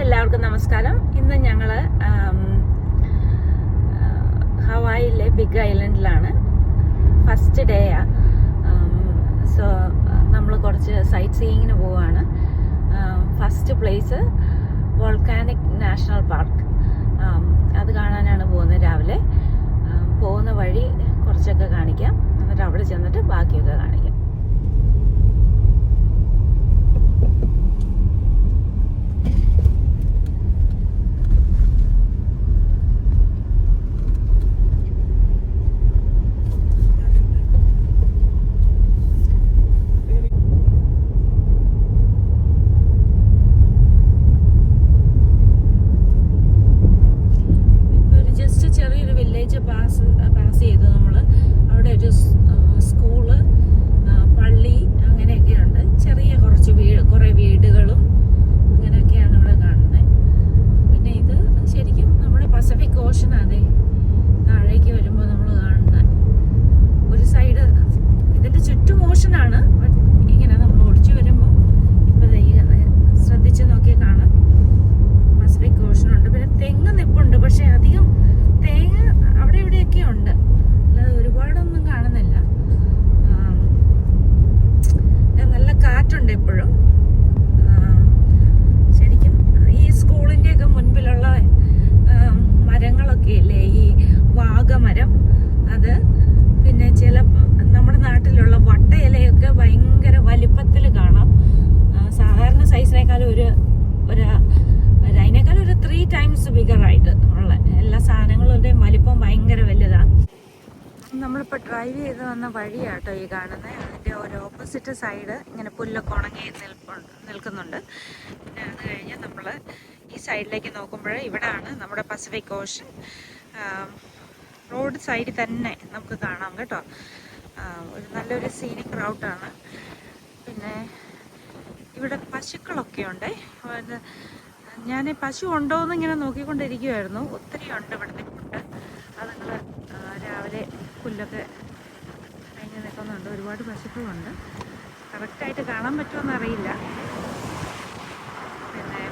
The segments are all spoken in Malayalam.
എല്ലാവർക്കും നമസ്കാരം. ഇന്ന് ഞങ്ങള് ഹവായിലെ ബിഗ് ഐലൻഡിലാണ്. ഫസ്റ്റ് ഡേയാ. സോ നമ്മൾ കുറച്ച് സൈറ്റ് സീയിങ്ങിന് പോവാണ്. First place volcanic national park. അത് കാണാനാണ് പോകുന്നത്. രാവിലെ പോകുന്ന വഴി കുറച്ചൊക്കെ കാണിക്കാം, എന്നിട്ട് അവിടെ ചെന്നിട്ട് ബാക്കിയൊക്കെ കാണിക്കാം. പാസ് ചെയ്തു നമ്മൾ. അവിടെ ഒരു സ്കൂള്, പള്ളി അങ്ങനെയൊക്കെയുണ്ട്. ചെറിയ കുറേ വീടുകളും അങ്ങനെയൊക്കെയാണ് ഇവിടെ കാണുന്നത്. പിന്നെ ഇത് ശരിക്കും നമ്മുടെ പസഫിക് ഓഷനാണ്. താഴേക്ക് വരുമ്പോൾ നമ്മൾ കാണുന്ന ഒരു സൈഡ് ഇതിന്റെ ചുറ്റും ഓഷനാണ്. ഇങ്ങനെ നമ്മൾ ഓടിച്ചു വരുമ്പോൾ ഇപ്പം ശ്രദ്ധിച്ച് നോക്കിയാൽ കാണാം, പസഫിക് ഓഷനുണ്ട്. പിന്നെ തെങ്ങ് നിപ്പുണ്ട്, പക്ഷെ അധികം തേങ്ങ അവിടെ ഇവിടെയൊക്കെ ഉണ്ട്, അല്ലാതെ ഒരുപാടൊന്നും കാണുന്നില്ല. നല്ല കാറ്റുണ്ട് എപ്പോഴും. ശരിക്കും ഈ സ്കൂളിൻ്റെയൊക്കെ മുൻപിലുള്ള മരങ്ങളൊക്കെ ഇല്ലേ, ഈ വാഗമരം, അത് പിന്നെ ചില നമ്മുടെ നാട്ടിലുള്ള വട്ടയിലയൊക്കെ ഭയങ്കര വലിപ്പത്തിൽ കാണാം. സാധാരണ സൈസിനേക്കാളും അതിനേക്കാളും ഒരു 3 times ബിഗറായിട്ട് ഉള്ള എല്ലാ സാധനങ്ങളുടെയും വലിപ്പം ഭയങ്കര വലുതാണ്. നമ്മളിപ്പോൾ ഡ്രൈവ് ചെയ്ത് വന്ന വഴിയാട്ടോ ഈ കാണുന്നത്. അതിൻ്റെ ഒരു ഓപ്പോസിറ്റ് സൈഡ് ഇങ്ങനെ പുല്ലൊക്കെ ഉണങ്ങി നിൽക്കുന്നുണ്ട്. പിന്നെ അത് കഴിഞ്ഞ് നമ്മൾ ഈ സൈഡിലേക്ക് നോക്കുമ്പോൾ ഇവിടെയാണ് നമ്മുടെ പസഫിക് ഓഷൻ. റോഡ് സൈഡിൽ തന്നെ നമുക്ക് കാണാം കേട്ടോ. ഒരു നല്ലൊരു സീനിക് റൗട്ടാണ്. പിന്നെ ഇവിടെ പശുക്കളൊക്കെ ഉണ്ട്. ഞാൻ പശു ഉണ്ടോ എന്ന് ഇങ്ങനെ നോക്കിക്കൊണ്ടിരിക്കുമായിരുന്നു. ഒത്തിരി ഉണ്ട് ഇവിടുത്തെ ഫുഡ്. അതുങ്ങൾ രാവിലെ പുല്ലൊക്കെ കഴിഞ്ഞ് നിൽക്കുന്നുണ്ട്. ഒരുപാട് പശുക്കളുണ്ട്. കറക്റ്റായിട്ട് കാണാൻ പറ്റുമെന്ന് അറിയില്ല. പിന്നെ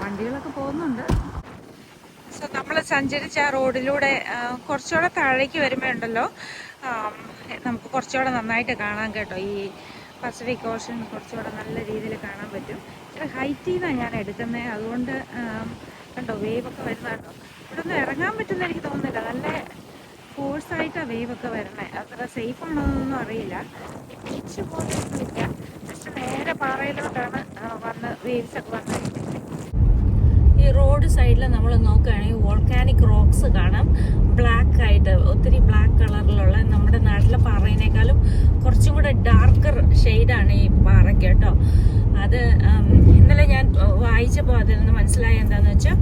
വണ്ടികളൊക്കെ പോകുന്നുണ്ട്. സോ നമ്മൾ സഞ്ചരിച്ച ആ റോഡിലൂടെ കുറച്ചുകൂടെ താഴേക്ക് വരുമ്പോൾ ഉണ്ടല്ലോ, നമുക്ക് കുറച്ചുകൂടെ നന്നായിട്ട് കാണാൻ കേട്ടോ. ഈ പസഫിക് ഓഷൻ കുറച്ചുകൂടെ നല്ല രീതിയിൽ കാണാൻ പറ്റും. ഇത്ര ഹൈറ്റിൽ നിന്നാണ് ഞാൻ എടുക്കുന്നത്. അതുകൊണ്ട് കണ്ടോ വേവൊക്കെ വരുന്ന കേട്ടോ. ഇവിടെ ഒന്നും ഇറങ്ങാൻ പറ്റുമെന്ന് എനിക്ക് തോന്നുന്നില്ല. നല്ല ഫോഴ്സായിട്ടാണ് വേവൊക്കെ വരുന്നത്. അത്ര സേഫ് ആണോന്നൊന്നും അറിയില്ല. ബീച്ച് പോലെ ഒന്നുമില്ല, ജസ്റ്റ് നേരെ പാറയിലോട്ടാണ് വന്ന് വേവ്സൊക്കെ വന്നിരിക്കുന്നത്. ഈ റോഡ് സൈഡിൽ നമ്മൾ നോക്കുകയാണെങ്കിൽ വോൾക്കാനിക് റോക്സ് കാണാം. ബ്ലാക്ക് ആയിട്ട്, ഒത്തിരി ബ്ലാക്ക് കളറിലുള്ള, നമ്മുടെ നാട്ടിലെ പാറയിനേക്കാളും കുറച്ചും കൂടെ ഡാർക്കർ ഷെയ്ഡാണ് ഈ പാറയ്ക്ക് കേട്ടോ. അത് ഇന്നലെ ഞാൻ വായിച്ചപ്പോൾ അതിൽ നിന്ന് മനസ്സിലായ എന്താണെന്ന് വെച്ചാൽ,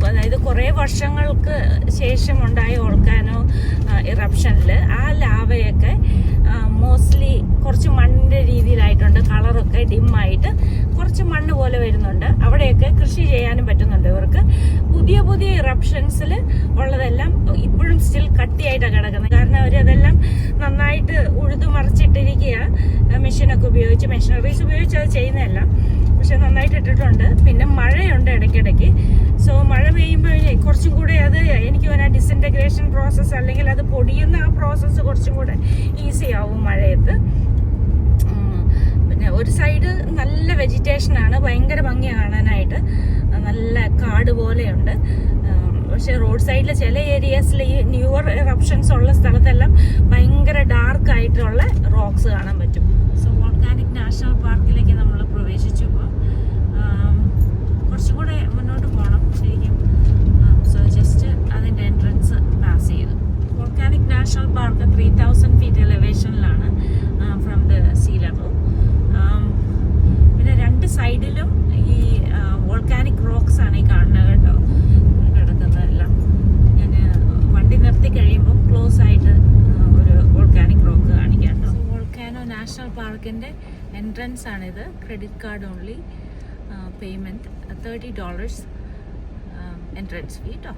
അതായത് കുറേ വർഷങ്ങൾക്ക് ശേഷം ഉണ്ടായ വോൾക്കാനോ ഇറപ്ഷനിൽ ആ ലാവയൊക്കെ മോസ്റ്റ്ലി കുറച്ച് മണ്ണിൻ്റെ രീതിയിലായിട്ടുണ്ട്. കളറൊക്കെ ഡിമ്മായിട്ട് കുറച്ച് മണ്ണ് പോലെ വരുന്നുണ്ട്. അവിടെയൊക്കെ കൃഷി ചെയ്യാനും പറ്റുന്നുണ്ട് ഇവർക്ക്. പുതിയ പുതിയ ഇറപ്ഷൻസിൽ ഉള്ളതെല്ലാം ഇപ്പോഴും സ്റ്റിൽ കട്ടിയായിട്ടാണ് കിടക്കുന്നത്. കാരണം അവരതെല്ലാം നന്നായിട്ട് ഉഴുതു മറിച്ചിട്ടിരിക്കുക. മെഷീനൊക്കെ ഉപയോഗിച്ച്, മെഷീനറീസ് ഉപയോഗിച്ച് അത് ചെയ്യുന്നതല്ല, പക്ഷെ നന്നായിട്ട് ഇട്ടിട്ടുണ്ട്. പിന്നെ മഴയുണ്ട് ഇടയ്ക്കിടയ്ക്ക്. സോ മഴ പെയ്യുമ്പോൾ കുറച്ചും കൂടെ അത് എനിക്ക് തോന്നുന്ന ഡിസിൻറ്റഗ്രേഷൻ പ്രോസസ്സ്, അല്ലെങ്കിൽ അത് പൊടിയുന്ന ആ പ്രോസസ്സ് കുറച്ചും കൂടെ ഈസി ആവും മഴയത്ത്. പിന്നെ ഒരു സൈഡ് നല്ല വെജിറ്റേഷനാണ്, ഭയങ്കര ഭംഗിയാണ് കാണാനായിട്ട്. നല്ല കാട് പോലെയുണ്ട്. പക്ഷെ റോഡ് സൈഡിലെ ചില ഏരിയാസിൽ ഈ ന്യൂവർ ഇറപ്ഷൻസ് ഉള്ള സ്ഥലത്തെല്ലാം ഭയങ്കര ഡാർക്ക് ആയിട്ടുള്ള റോക്സ് കാണാൻ പറ്റും. സോ വോൾക്കാനിക് നാഷണൽ പാർക്കിലേക്ക് നമ്മൾ പ്രവേശിച്ചു. ഇപ്പോൾ കുറച്ചും കൂടെ മുന്നോട്ട് പോകണം ശരിക്കും. സോ ജസ്റ്റ് അതിൻ്റെ എൻട്രൻസ് പാസ് ചെയ്തു. വോൾക്കാനിക് നാഷണൽ പാർക്ക് 3000 feet എലിവേഷനിലാണ് ഫ്രം ദ സീ ലെവൽ. പിന്നെ രണ്ട് സൈഡിലും ഈ വോൾക്കാനിക് റോക്സ് ആണ് ഈ കാണുന്നത് കേട്ടോ, കിടക്കുന്നതെല്ലാം. ഞാൻ വണ്ടി നിർത്തി കഴിയുമ്പോൾ ക്ലോസ് ആയിട്ട് ഒരു വോൾക്കാനിക് റോക്ക് കാണിക്കാം കേട്ടോ. വോൾക്കാനോ നാഷണൽ പാർക്കിൻ്റെ എൻട്രൻസ് ആണിത്. Credit card only payment, $30 entrance fee കേട്ടോ.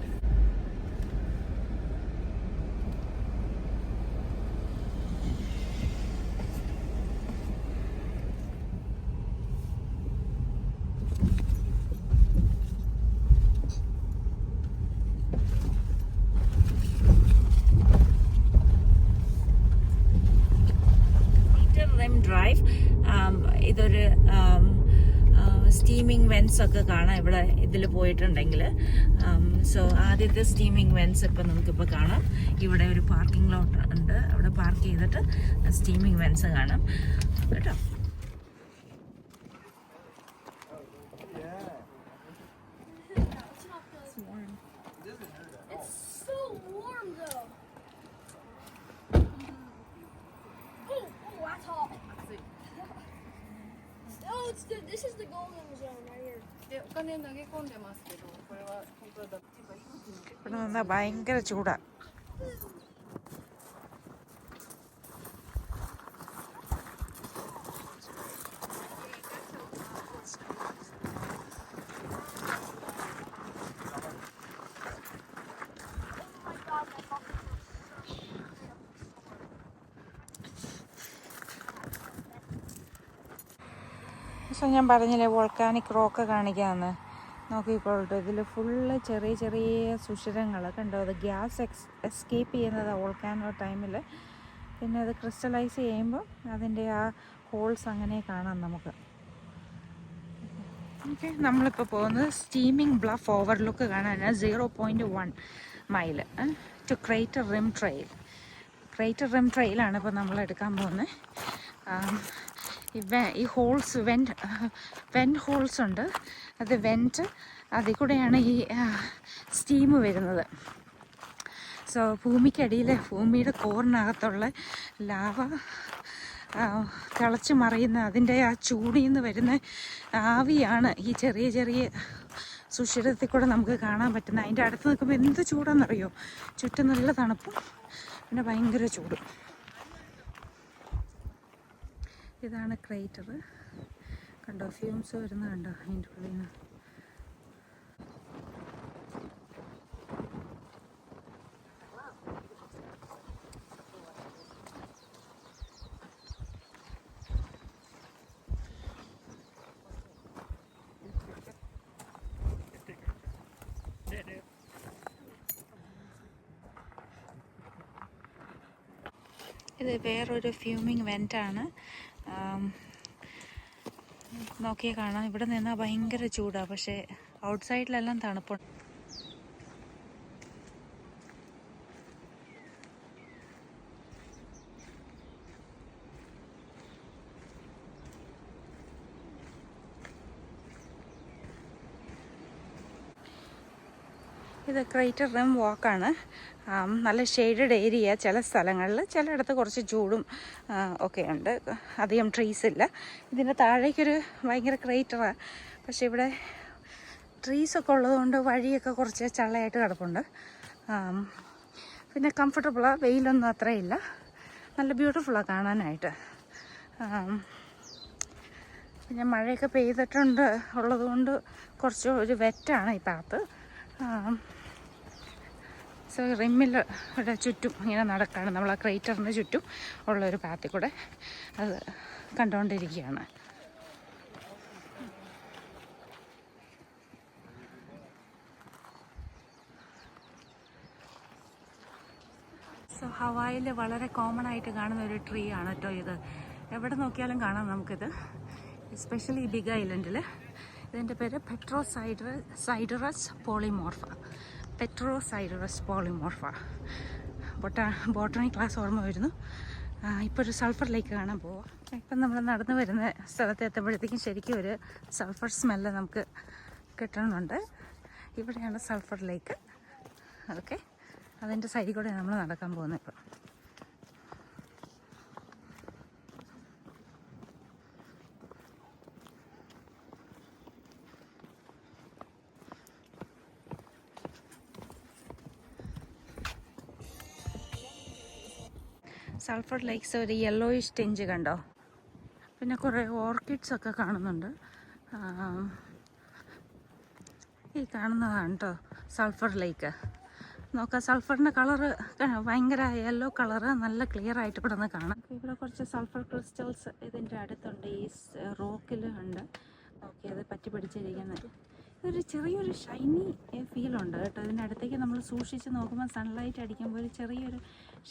സ്റ്റീമിങ് വെൻസ് ഒക്കെ കാണാം ഇവിടെ ഇതിൽ പോയിട്ടുണ്ടെങ്കിൽ. സോ ആദ്യത്തെ സ്റ്റീമിങ് വെൻസ് ഇപ്പം നമുക്കിപ്പോൾ കാണാം. ഇവിടെ ഒരു പാർക്കിംഗ് ലോട്ട് ഉണ്ട്, അവിടെ പാർക്ക് ചെയ്തിട്ട് സ്റ്റീമിങ് വെൻസ് കാണാം കേട്ടോ. This is the golden zone right here. でお金投げ込んでますけど、これは本当だ。ഇവിടെ നിന്നാ ഭയങ്കര ചൂടാ. സോ ഞാൻ പറഞ്ഞില്ലേ വോൾക്കാനിക് റോക്ക് കാണിക്കാമെന്ന്. നോക്കിക്കോളട്ടെ, ഇതിൽ ഫുള്ള് ചെറിയ ചെറിയ സുഷിരങ്ങൾ കണ്ടോ. അത് ഗ്യാസ് എസ്കേപ്പ് ചെയ്യുന്നത് വോൾക്കാനോ ടൈമിൽ. പിന്നെ അത് ക്രിസ്റ്റലൈസ് ചെയ്യുമ്പോൾ അതിൻ്റെ ആ ഹോൾസ് അങ്ങനെ കാണാം നമുക്ക്. ഓക്കെ, നമ്മളിപ്പോൾ പോകുന്നത് സ്റ്റീമിംഗ് ബ്ലഫ് ഓവർലുക്ക് കാണാനാണ്. 0.1 mile to crater rim trail. Crater rim ട്രെയിലാണ് ഇപ്പോൾ നമ്മൾ എടുക്കാൻ പോകുന്നത്. ഈ ഹോൾസ് വെൻറ്റ് ഹോൾസ് ഉണ്ട്. അത് വെൻറ്റ് അതിൽ കൂടെയാണ് ഈ സ്റ്റീം വരുന്നത്. സോ ഭൂമിയുടെ കോറിനകത്തുള്ള ലാവ തിളച്ച് മറിയുന്ന അതിൻ്റെ ആ ചൂടിൽ നിന്ന് വരുന്ന ആവിയാണ് ഈ ചെറിയ ചെറിയ സുഷിരത്തിൽ കൂടെ നമുക്ക് കാണാൻ പറ്റുന്നത്. അതിൻ്റെ അടുത്ത് നിൽക്കുമ്പോൾ എന്ത് ചൂടാണെന്നറിയോ. ചുറ്റും നല്ല തണുപ്പും പിന്നെ ഭയങ്കര ചൂടും. ഇതാണ് ക്രേറ്റർ കണ്ടോ, ഫ്യൂംസ് വരുന്ന കണ്ടോ അതിൻ്റെ ഉള്ളിൽ നിന്ന്. ഇത് വേറൊരു ഫ്യൂമിങ് വെൻ്റാണ്. നോക്കിയാൽ കാണാം, ഇവിടെ നിന്നാൽ ഭയങ്കര ചൂടാണ്, പക്ഷേ ഔട്ട്സൈഡിലെല്ലാം തണുപ്പുണ്ട്. ഇത് ക്രേറ്റർ റിം വാക്കാണ്. നല്ല ഷെയ്ഡഡ് ഏരിയ ചില സ്ഥലങ്ങളിൽ, ചിലയിടത്ത് കുറച്ച് ചൂടും ഒക്കെ ഉണ്ട്. അധികം ട്രീസ് ഇല്ല. ഇതിൻ്റെ താഴേക്കൊരു ഭയങ്കര ക്രേറ്ററാണ്, പക്ഷെ ഇവിടെ ട്രീസൊക്കെ ഉള്ളതുകൊണ്ട് വഴിയൊക്കെ കുറച്ച് ചള്ളയായിട്ട് കിടപ്പുണ്ട്. പിന്നെ കംഫർട്ടബിളാണ്, വെയിലൊന്നും അത്രയില്ല, നല്ല ബ്യൂട്ടിഫുള്ളാണ് കാണാനായിട്ട്. പിന്നെ മഴയൊക്കെ പെയ്തിട്ടുണ്ട് ഉള്ളതുകൊണ്ട് കുറച്ച് ഒരു വെറ്റാണ് ഈ പാത്ത്. സോ റിമ്മിൻ്റെ ചുറ്റും ഇങ്ങനെ നടക്കുകയാണ് നമ്മൾ. ആ ക്രേറ്ററിന് ചുറ്റും ഉള്ളൊരു പാത്തിൽ കൂടെ അത് കണ്ടുകൊണ്ടിരിക്കുകയാണ്. സോ ഹവായിൽ വളരെ കോമൺ ആയിട്ട് കാണുന്ന ഒരു ട്രീ ആണ് കേട്ടോ ഇത്. എവിടെ നോക്കിയാലും കാണാം നമുക്കിത്, എസ്പെഷ്യലി ബിഗ് ഐലൻഡിൽ. ഇതിൻ്റെ പേര് പെട്രോസൈഡറസ് പോളിമോർഫ. ബോട്ടണി ക്ലാസ് ഓർമ്മ വരുന്നു. ഇപ്പോൾ ഒരു സൾഫർ ലേക്ക് കാണാൻ പോവാം. ഇപ്പം നമ്മൾ നടന്നു വരുന്ന സ്ഥലത്ത് എത്തുമ്പോഴത്തേക്കും ശരിക്കും ഒരു സൾഫർ സ്മെല്ല് നമുക്ക് കിട്ടുന്നുണ്ട്. ഇവിടെയാണ് സൾഫർ ലേക്ക്. ഓക്കെ, അതിൻ്റെ സൈഡിൽ കൂടെ നമ്മൾ നടക്കാൻ പോകുന്നത് ഇപ്പം. സൾഫർ ലേക്സ് ഒരു യെല്ലോയിഷ് ടിഞ്ച് കണ്ടോ. പിന്നെ കുറേ ഓർക്കിഡ്സ് ഒക്കെ കാണുന്നുണ്ട്. ഈ കാണുന്നതാണ് കേട്ടോ സൾഫർ ലേക്ക്. നോക്കാം, സൾഫറിൻ്റെ കളറ് ഭയങ്കര യെല്ലോ കളറ്, നല്ല ക്ലിയർ ആയിട്ട് ഇവിടെ നിന്ന് കാണാം. ഇവിടെ കുറച്ച് സൾഫർ ക്രിസ്റ്റൽസ് ഇതിൻ്റെ അടുത്തുണ്ട്, ഈ റോക്കിൽ ഉണ്ട്. നോക്കി അത് പറ്റി പിടിച്ചിരിക്കുന്നത്. ഇതൊരു ചെറിയൊരു ഷൈനി ഫീലുണ്ട് കേട്ടോ. ഇതിൻ്റെ അടുത്തേക്ക് നമ്മൾ സൂക്ഷിച്ച് നോക്കുമ്പോൾ സൺലൈറ്റ് അടിക്കുമ്പോൾ ഒരു ചെറിയൊരു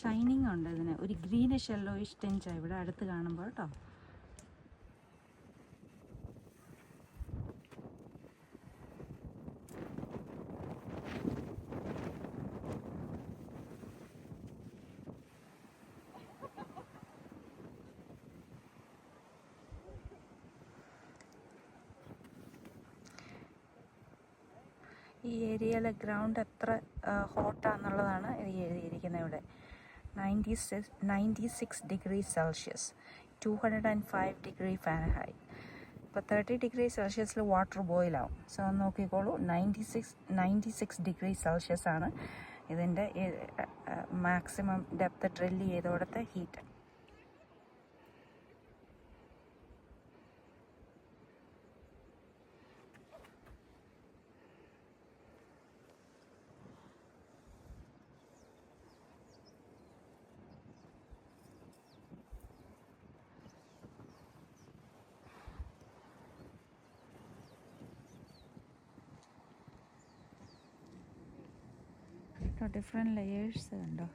ഷൈനിങ് ഉണ്ട് ഇതിന്. ഒരു ഗ്രീനിഷ് യെല്ലോയിഷ് ടിഞ്ചാണ് ഇവിടെ അടുത്ത് കാണുമ്പോൾ കേട്ടോ. ഈ ഏരിയയിലെ ഗ്രൗണ്ട് എത്ര ഹോട്ടാന്നുള്ളതാണ് ഇത് എഴുതിയിരിക്കുന്നത് ഇവിടെ. 96 ഡിഗ്രി സെൽഷ്യസ്, 205 ഡിഗ്രി ഫാരൻഹൈറ്റ്. ഇപ്പോൾ 30 ഡിഗ്രി സെൽഷ്യസിൽ വാട്ടർ ബോയിലാവും. സോ നോക്കിക്കോളൂ, 96 ഡിഗ്രി സെൽഷ്യസ് ആണ് ഇതിൻ്റെ മാക്സിമം ഡെപ്ത് ഡ്രില്ല് ചെയ്തോടത്തെ ഹീറ്റ്. ഡിഫറെൻറ്റ് ലെയേഴ്സ് ഉണ്ടോ.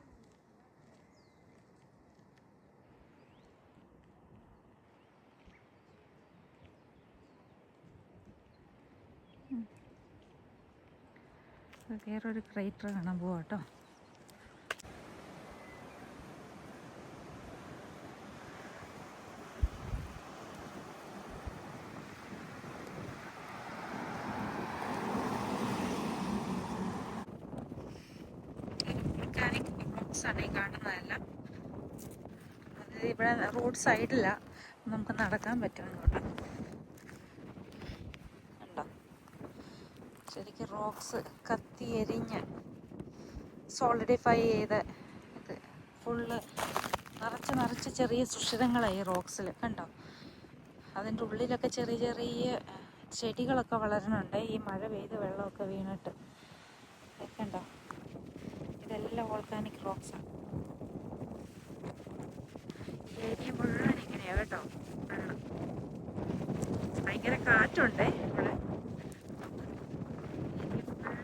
വേറൊരു ക്രേറ്റർ കാണാൻ പോവാം കേട്ടോ. ആണ് ഈ കാണുന്നതെല്ലാം. അത് ഇവിടെ റോഡ് സൈഡില്ല, നമുക്ക് നടക്കാൻ പറ്റും ഇങ്ങോട്ട്. ഉണ്ടോ, ശരിക്കും റോക്സ് കത്തി എരിഞ്ഞ് സോളിഡിഫൈ ചെയ്ത് ഇത് ഫുള്ള് നിറച്ച് ചെറിയ സുഷിരങ്ങളായി ഈ റോക്സിൽ. കണ്ടോ, അതിൻ്റെ ഉള്ളിലൊക്കെ ചെറിയ ചെറിയ ചെടികളൊക്കെ വളരുന്നുണ്ട് ഈ മഴ പെയ്ത് വെള്ളമൊക്കെ വീണിട്ട്. കണ്ടോ, ഇതെല്ലാം വോൾക്കാനിക് റോക്സാണ്. ഏരിയ മുഴുവൻ ഇങ്ങനെയാണ് കേട്ടോ. വെള്ളം ഭയങ്കര കാറ്റുണ്ട് ഇവിടെ. ഏരിയ ഫുള്ള്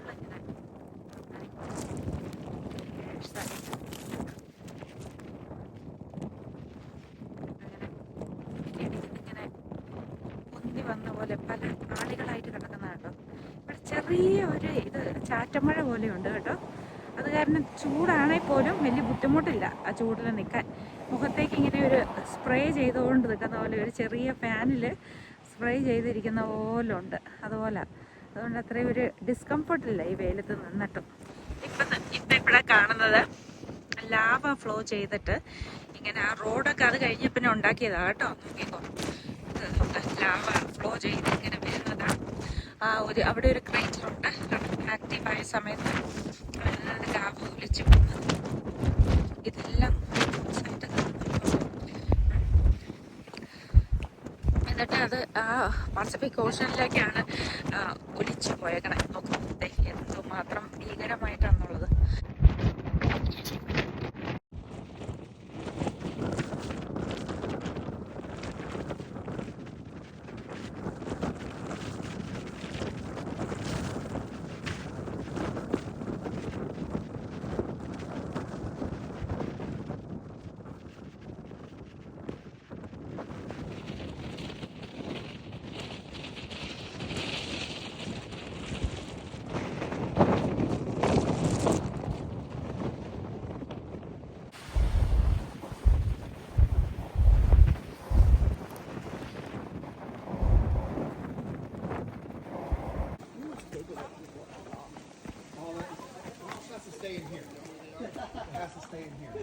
ഇങ്ങനെ ഇങ്ങനെ പൊന്തി വന്ന പോലെ പല ആളികളായിട്ട് കിടക്കുന്ന കേട്ടോ. ഇവിടെ ചെറിയ ഒരു ഇത് ചാറ്റമഴ പോലെയുണ്ട് കേട്ടോ. അത് കാരണം ചൂടാണെങ്കിൽ പോലും വലിയ ബുദ്ധിമുട്ടില്ല ആ ചൂടിൽ നിൽക്കാൻ. മുഖത്തേക്ക് ഇങ്ങനെ ഒരു സ്പ്രേ ചെയ്തുകൊണ്ട് നിൽക്കുന്ന പോലെ, ഒരു ചെറിയ ഫാനിൽ സ്പ്രേ ചെയ്തിരിക്കുന്ന പോലെ ഉണ്ട് അതുപോലെ. അതുകൊണ്ട് അത്രയും ഒരു ഡിസ്കംഫർട്ടില്ല ഈ വെയിലത്ത് നിന്നിട്ടും. ഇപ്പം ഇവിടെ കാണുന്നത് ലാവ ഫ്ലോ ചെയ്തിട്ട് ഇങ്ങനെ ആ റോഡൊക്കെ അത് കഴിഞ്ഞ പിന്നെ ഉണ്ടാക്കിയതാണ് കേട്ടോ. നോക്കിക്കോ, ലാവ ഫ്ലോ ചെയ്ത് ഇങ്ങനെ വരുന്നതാണ്. അവിടെ ഒരു ക്രേറ്റർ ഉണ്ട്, ആക്റ്റീവായ സമയത്ത് ലാവ ഒലിച്ചു പോകുന്നത്. ഇതെല്ലാം എന്നിട്ട് അത് ആ പസഫിക് ഓഷനിലേക്കാണ് ഒലിച്ചു പോയേക്കണേ. നോക്കുന്നത് എന്തുമാത്രം ഭീകരമായിട്ടാണെന്നുള്ളത്. Stay in here. It has to stay in here.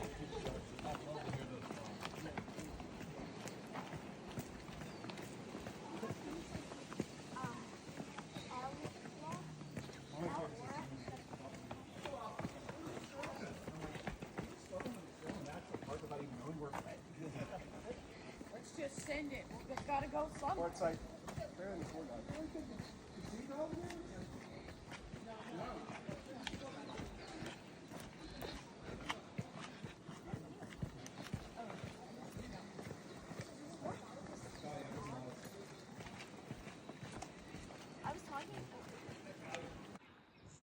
Let's just send it. We just gotta go somewhere. It's like, there in the corner. You see it over there? I was talking.